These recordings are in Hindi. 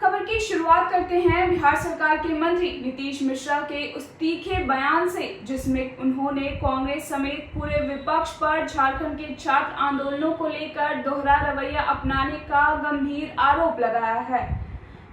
खबर की शुरुआत करते हैं बिहार सरकार के मंत्री नीतीश मिश्रा के उस तीखे बयान से, जिसमें उन्होंने कांग्रेस समेत पूरे विपक्ष पर झारखंड के छात्र आंदोलनों को लेकर दोहरा रवैया अपनाने का गंभीर आरोप लगाया है।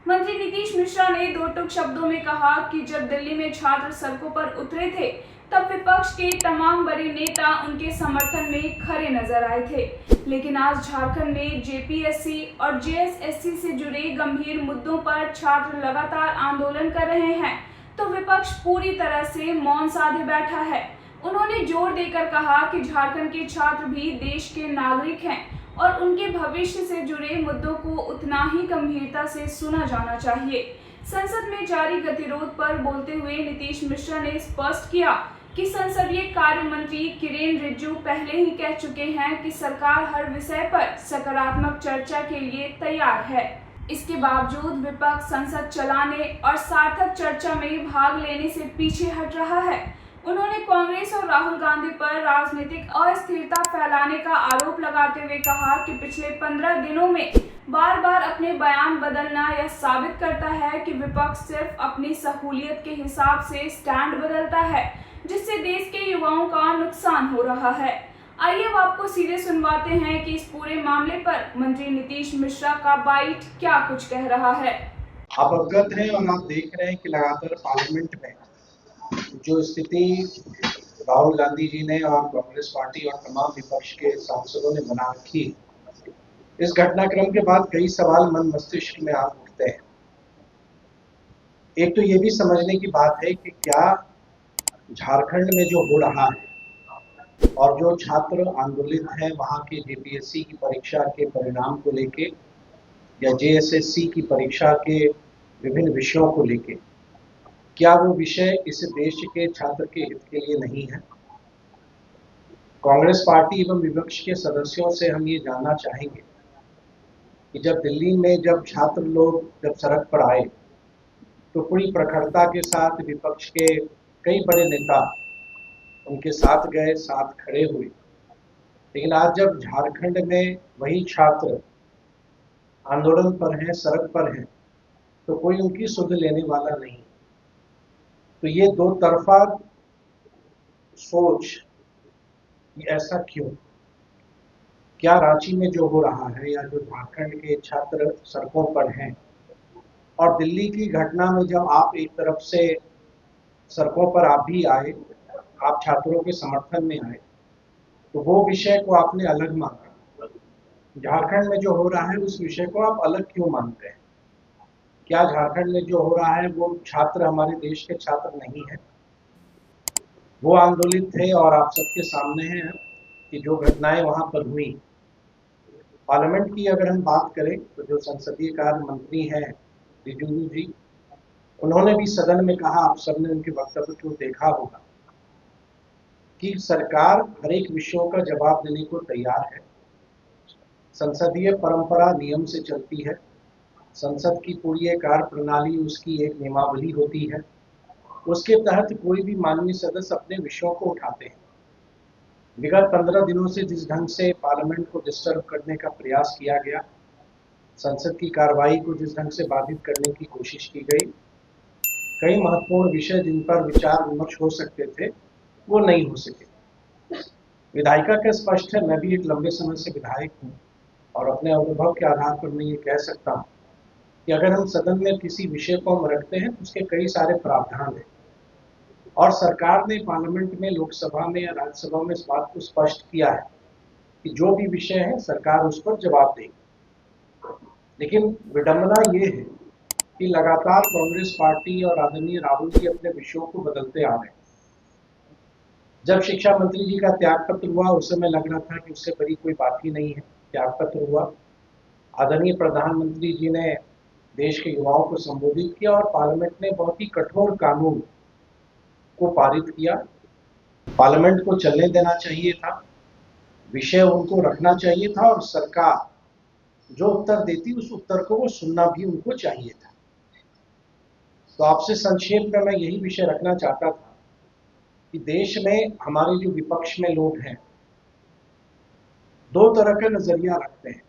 मंत्री नीतीश मिश्रा ने दो टूक शब्दों में कहा कि जब दिल्ली में छात्र सड़कों पर उतरे थे तब विपक्ष के तमाम बड़े नेता उनके समर्थन में खड़े नजर आए थे, लेकिन आज झारखंड में जेपीएससी और जेएसएससी से जुड़े गंभीर मुद्दों पर छात्र लगातार आंदोलन कर रहे हैं तो विपक्ष पूरी तरह से मौन साधे बैठा है। उन्होंने जोर देकर कहा कि झारखंड के छात्र भी देश के नागरिक हैं और उनके भविष्य से जुड़े मुद्दों को उतना ही गंभीरता से सुना जाना चाहिए। संसद में जारी गतिरोध पर बोलते हुए नीतीश मिश्रा ने स्पष्ट किया कि संसदीय कार्य मंत्री किरेन रिजिजू पहले ही कह चुके हैं कि सरकार हर विषय पर सकारात्मक चर्चा के लिए तैयार है। इसके बावजूद विपक्ष संसद चलाने और सार्थक चर्चा में भाग लेने से पीछे हट रहा है। उन्होंने कांग्रेस और राहुल गांधी पर राजनीतिक अस्थिरता फैलाने का आरोप लगाते हुए कहा कि पिछले 15 दिनों में बार बार अपने बयान बदलना यह साबित करता है कि विपक्ष सिर्फ अपनी सहूलियत के हिसाब से स्टैंड बदलता है, जिससे देश के युवाओं का नुकसान हो रहा है। आइए अब आपको सीधे सुनवाते हैं कि इस पूरे मामले पर मंत्री नीतीश मिश्रा का बाइट क्या कुछ कह रहा है। आप अवगत हैं और आप देख रहे हैं कि लगातार पार्लियामेंट में जो स्थिति राहुल गांधी जी ने और कांग्रेस पार्टी और तमाम विपक्ष के सांसदों ने बना रखी, इस घटनाक्रम के बाद कई सवाल मन मस्तिष्क में आ उठते हैं। एक तो ये भी समझने की बात है कि क्या झारखंड में जो हो रहा है और जो छात्र आंदोलित हैं वहां के जेपीएससी की परीक्षा के परिणाम को लेके या जेएसएससी की परीक्षा के विभिन्न विषयों को लेके, क्या वो विषय इस देश के छात्र के हित के लिए नहीं है? कांग्रेस पार्टी एवं विपक्ष के सदस्यों से हम ये जानना चाहेंगे कि जब दिल्ली में जब छात्र लोग जब सड़क पर आए तो पूरी प्रखरता के साथ विपक्ष के कई बड़े नेता उनके साथ गए, साथ खड़े हुए। लेकिन आज जब झारखंड में वही छात्र आंदोलन पर हैं, सड़क पर हैं, तो कोई उनकी सुध लेने वाला नहीं। तो ये दो तरफा सोच, ऐसा क्यों? क्या रांची में जो हो रहा है या जो झारखंड के छात्र सड़कों पर हैं और दिल्ली की घटना में जब आप एक तरफ से सड़कों पर आप भी आए, आप छात्रों के समर्थन में आए, तो वो विषय को आपने अलग माना। झारखंड में जो हो रहा है उस विषय को आप अलग क्यों मानते हैं? क्या झारखंड में जो हो रहा है वो छात्र हमारे देश के छात्र नहीं है? वो आंदोलित थे और आप सबके सामने है कि जो घटनाएं वहां पर हुई। पार्लियामेंट की अगर हम बात करें तो जो संसदीय कार्य मंत्री हैं रिजिजू जी, उन्होंने भी सदन में कहा, आप सबने उनके वक्तव्य को देखा होगा, कि सरकार हर एक विषयों का जवाब देने को तैयार है। संसदीय परंपरा नियम से चलती है। संसद की पूरी कार्य प्रणाली, उसकी एक नियमावली होती है, उसके तहत कोई भी माननीय सदस्य अपने विषयों को उठाते हैं। विगत 15 दिनों से जिस ढंग से पार्लियामेंट को डिस्टर्ब करने का प्रयास किया गया, संसद की कार्रवाई को जिस ढंग से बाधित करने की कोशिश की गई, कई महत्वपूर्ण विषय जिन पर विचार विमर्श हो सकते थे वो नहीं हो सके। विधायिका का स्पष्ट है, मैं भी एक लंबे समय से विधायक हूँ और अपने अनुभव के आधार पर मैं ये कह सकता हूँ कि अगर हम सदन में किसी विषय को हम रखते हैं तो उसके कई सारे प्रावधान हैं और सरकार ने पार्लियामेंट में, लोकसभा में या राज्यसभा में इस बात को स्पष्ट किया है कि जो भी विषय है सरकार उस पर जवाब देगी। लेकिन विडंबना ये है कि लगातार कांग्रेस पार्टी और आदरणीय राहुल जी अपने विषयों को बदलते आ रहे हैं। जब शिक्षा मंत्री जी का त्यागपत्र हुआ उस समय लग रहा था कि उससे बड़ी कोई बात ही नहीं है, त्यागपत्र हुआ। आदरणीय प्रधानमंत्री जी ने देश के युवाओं को संबोधित किया और पार्लियामेंट ने बहुत ही कठोर कानून को पारित किया। पार्लियामेंट को चलने देना चाहिए था, विषय उनको रखना चाहिए था और सरकार जो उत्तर देती उस उत्तर को वो सुनना भी उनको चाहिए था। तो आपसे संक्षेप में मैं यही विषय रखना चाहता था कि देश में हमारे जो विपक्ष में लोग हैं दो तरह का नजरिया रखते हैं।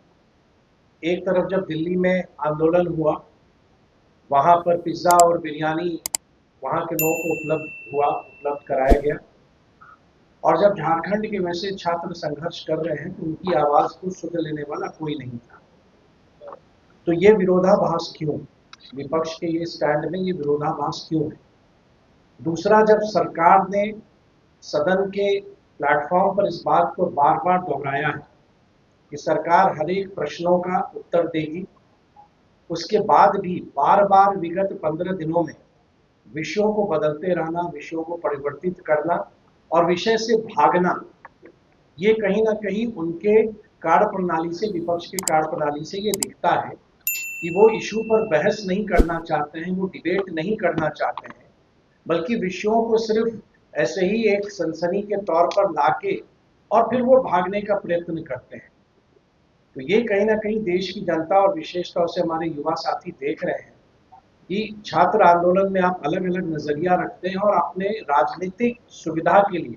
एक तरफ जब दिल्ली में आंदोलन हुआ वहाँ पर पिज़्ज़ा और बिरयानी वहाँ के लोगों को उपलब्ध कराया गया। और जब झारखंड के वैसे छात्र संघर्ष कर रहे हैं तो उनकी आवाज़ को सुन लेने वाला कोई नहीं था। तो ये विरोधाभास क्यों, विपक्ष के ये स्टैंड में ये विरोधाभास क्यों है? दूसरा, जब सरकार ने सदन के प्लेटफॉर्म पर इस बात को बार बार दोहराया है कि सरकार हर एक प्रश्नों का उत्तर देगी, उसके बाद भी बार बार विगत 15 दिनों में विषयों को बदलते रहना, विषयों को परिवर्तित करना और विषय से भागना, ये कहीं ना कहीं उनके कार्य प्रणाली से, विपक्ष के कार्य प्रणाली से ये दिखता है कि वो इशू पर बहस नहीं करना चाहते हैं, वो डिबेट नहीं करना चाहते हैं, बल्कि विषयों को सिर्फ ऐसे ही एक सनसनी के तौर पर लाके और फिर वो भागने का प्रयत्न करते हैं। तो ये कहीं ना कहीं देश की जनता और विशेष तौर से हमारे युवा साथी देख रहे हैं कि छात्र आंदोलन में आप अलग अलग नजरिया रखते हैं और अपने राजनीतिक सुविधा के लिए,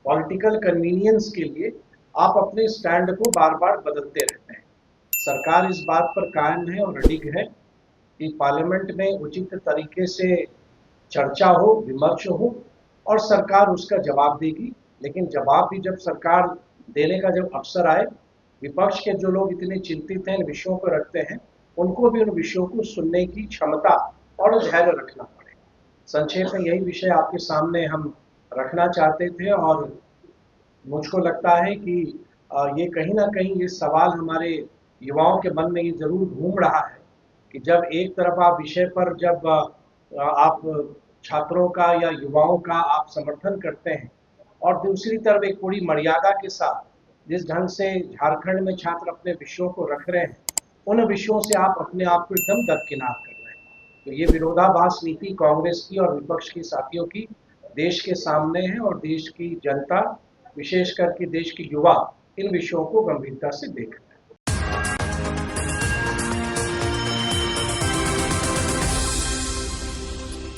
पॉलिटिकल कन्वीनियंस के लिए आप अपने स्टैंड को बार बार बदलते रहते हैं। सरकार इस बात पर कायम है और अडिग है कि पार्लियामेंट में उचित तरीके से चर्चा हो, विमर्श हो और सरकार उसका जवाब देगी। लेकिन जवाब भी जब सरकार देने का जब अवसर आए, विपक्ष के जो लोग इतने चिंतित हैं, इन विषयों को रखते हैं, उनको भी उन विषयों को सुनने की क्षमता और धैर्य रखना पड़े। संक्षेप में यही विषय आपके सामने हम रखना चाहते थे और मुझको लगता है कि ये कहीं ना कहीं ये सवाल हमारे युवाओं के मन में ये जरूर घूम रहा है कि जब एक तरफ आप विषय पर जब आप छात्रों का या युवाओं का आप समर्थन करते हैं और दूसरी तरफ एक पूरी मर्यादा के साथ जिस ढंग से झारखंड में छात्र अपने विषयों को रख रहे हैं, उन विषयों से आप अपने आप को एकदम दरकिनार कर रहे हैं। तो ये विरोधाभास नीति कांग्रेस की और विपक्ष की साथियों की देश के सामने है और देश की जनता, विशेष करके देश के युवा, इन विषयों को गंभीरता से देख रहे हैं।